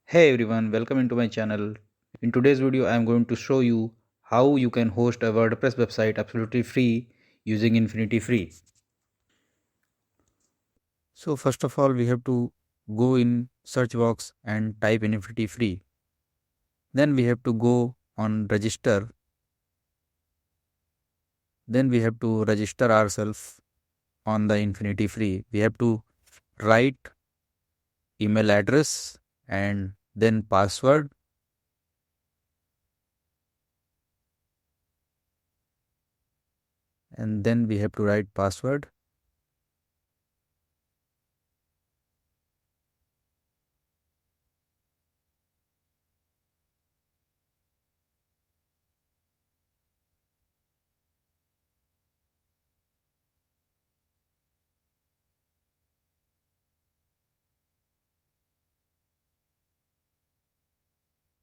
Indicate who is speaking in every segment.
Speaker 1: Hey everyone, welcome into my channel. In today's video, I am going to show you how you can host a WordPress website absolutely free using InfinityFree. So first of all, we have to go in search box and type in InfinityFree. Then we have to go on register. Then we have to register ourselves on the InfinityFree. We have to write email address and then password. And then we have to write password.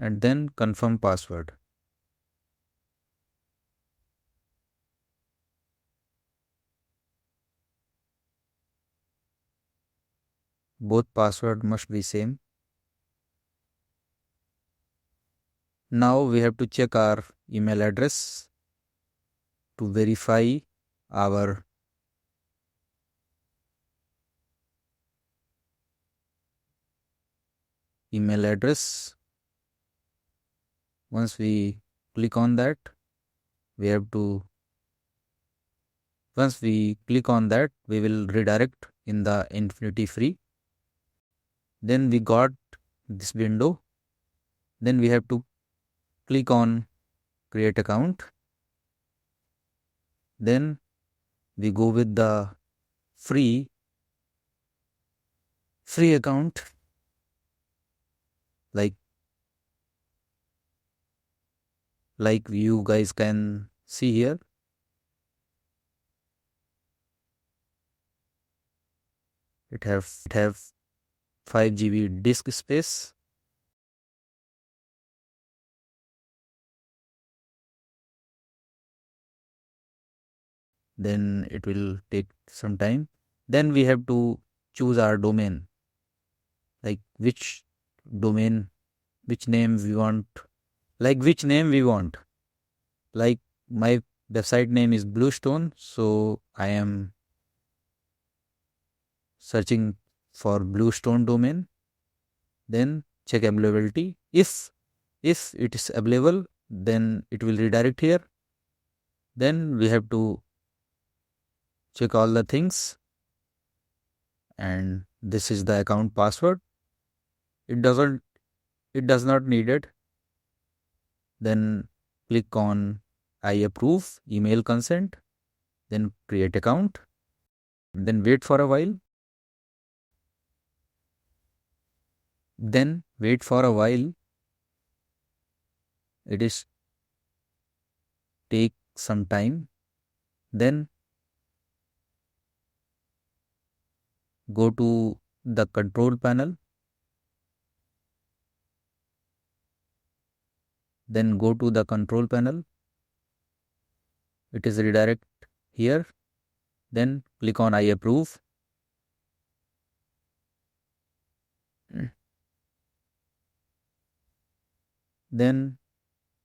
Speaker 1: And then confirm password. Both password must be same. Now we have to check our email address to verify our email address. Once we click on that, we have to once we click on that, we will redirect in the InfinityFree. Then we got this window. Then we have to click on create account. Then we go with the free account like you guys can see here. It have 5 GB disk space. Then it will take some time. Then we have to choose our domain, like which domain, which name we want, like my website name is Bluestone, so I am searching for Bluestone domain. Then check availability. If it is available, then it will redirect here. Then we have to check all the things, and this is the account password. It does not need it. Then click on I approve email consent, then create account, then wait for a while. It is take some time. Then go to the control panel. It is redirect here. Then click on I approve. Then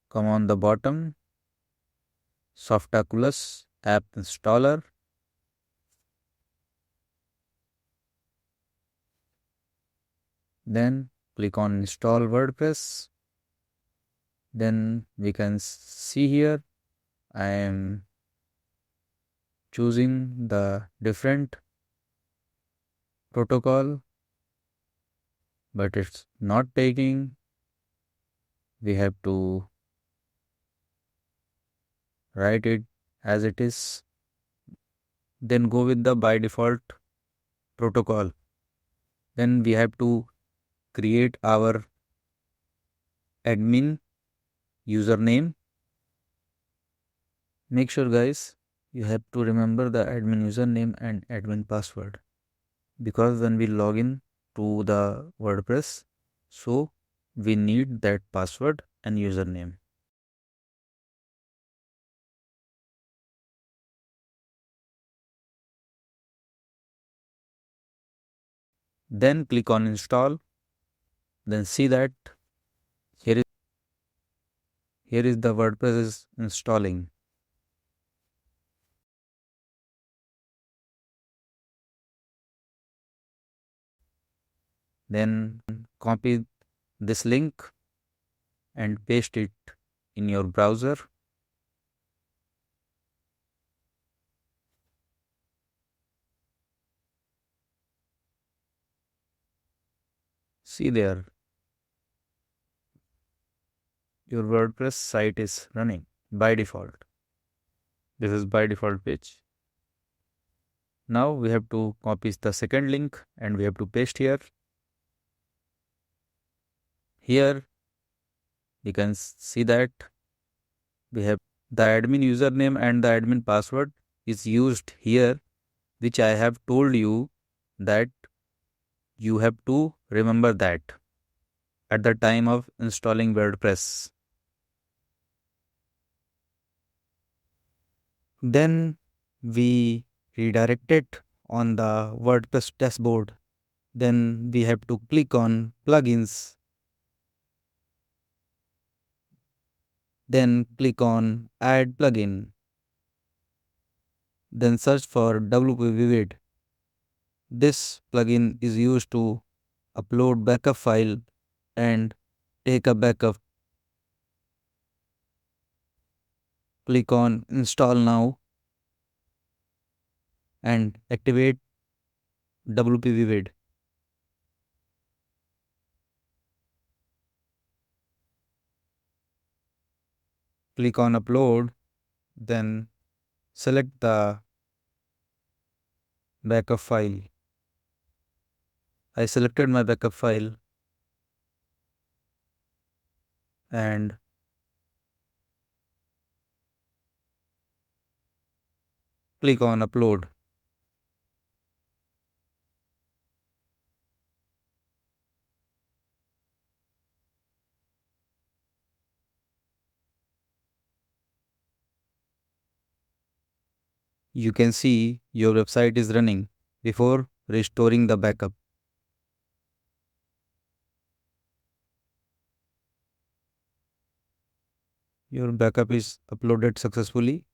Speaker 1: come on the bottom, Softaculous app installer. Then click on install WordPress. Then we can see here I am choosing the different protocol, but it's not taking. We have to write it as it is. Then go with the by default protocol. Then we have to create our admin username. Make sure guys, you have to remember the admin username and admin password, because when we log in to the WordPress, so we need that password and username. Then click on install. Then see that here is the WordPress is installing. Then copy this link and paste it in your browser. See there, your WordPress site is running by default. This is by default page. Now we have to copy the second link and we have to paste here. Here you can see that we have the admin username and the admin password is used here, which I have told you that you have to remember that at the time of installing WordPress. Then we redirect it on the WordPress dashboard. Then we have to click on plugins. Then click on add plugin. Then search for WP Vivid. This plugin is used to upload backup file and take a backup. Click on install now and activate WP Vivid. Click on upload, then select the backup file. I selected my backup file and click on upload. You can see your website is running before restoring the backup. Your backup is uploaded successfully.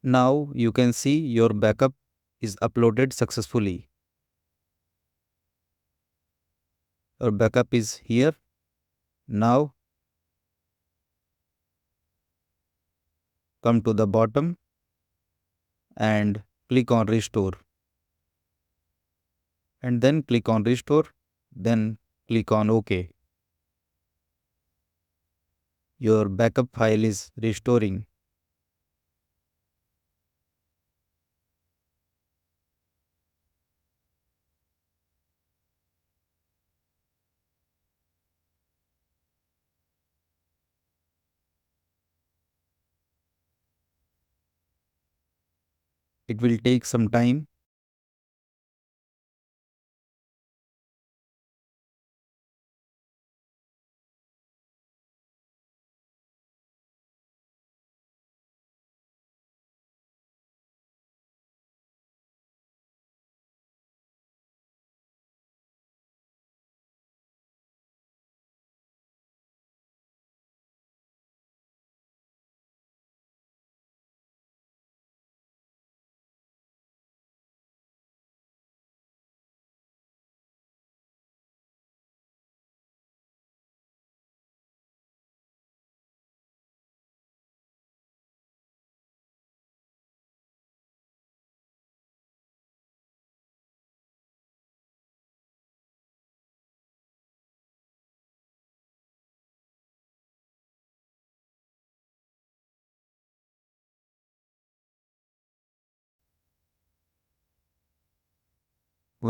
Speaker 1: Now you can see your backup is uploaded successfully. Your backup is here. Now come to the bottom and click on restore. And then click on restore. Then click on OK. Your backup file is restoring. It will take some time.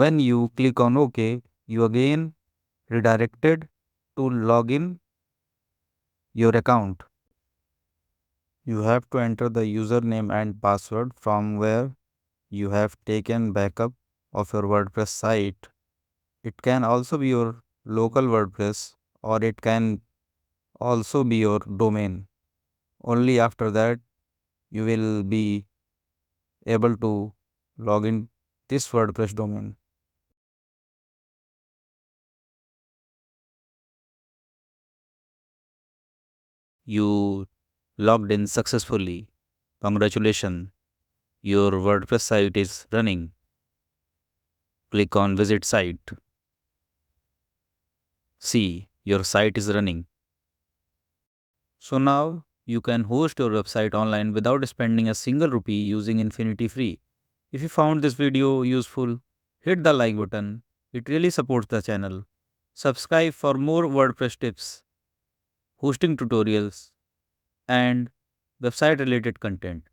Speaker 1: When you click on OK, you again redirected to log in your account. You have to enter the username and password from where you have taken backup of your WordPress site. It can also be your local WordPress or it can also be your domain. Only after that you will be able to log in this WordPress domain. You logged in successfully. Congratulations, your WordPress site is running. Click on Visit Site. See, your site is running. So now you can host your website online without spending a single rupee using InfinityFree. If you found this video useful, hit the like button. It really supports the channel. Subscribe for more WordPress tips, hosting tutorials, and website related content.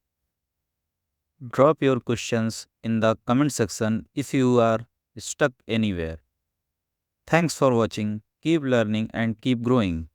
Speaker 1: Drop your questions in the comment section if you are stuck anywhere. Thanks for watching. Keep learning and keep growing.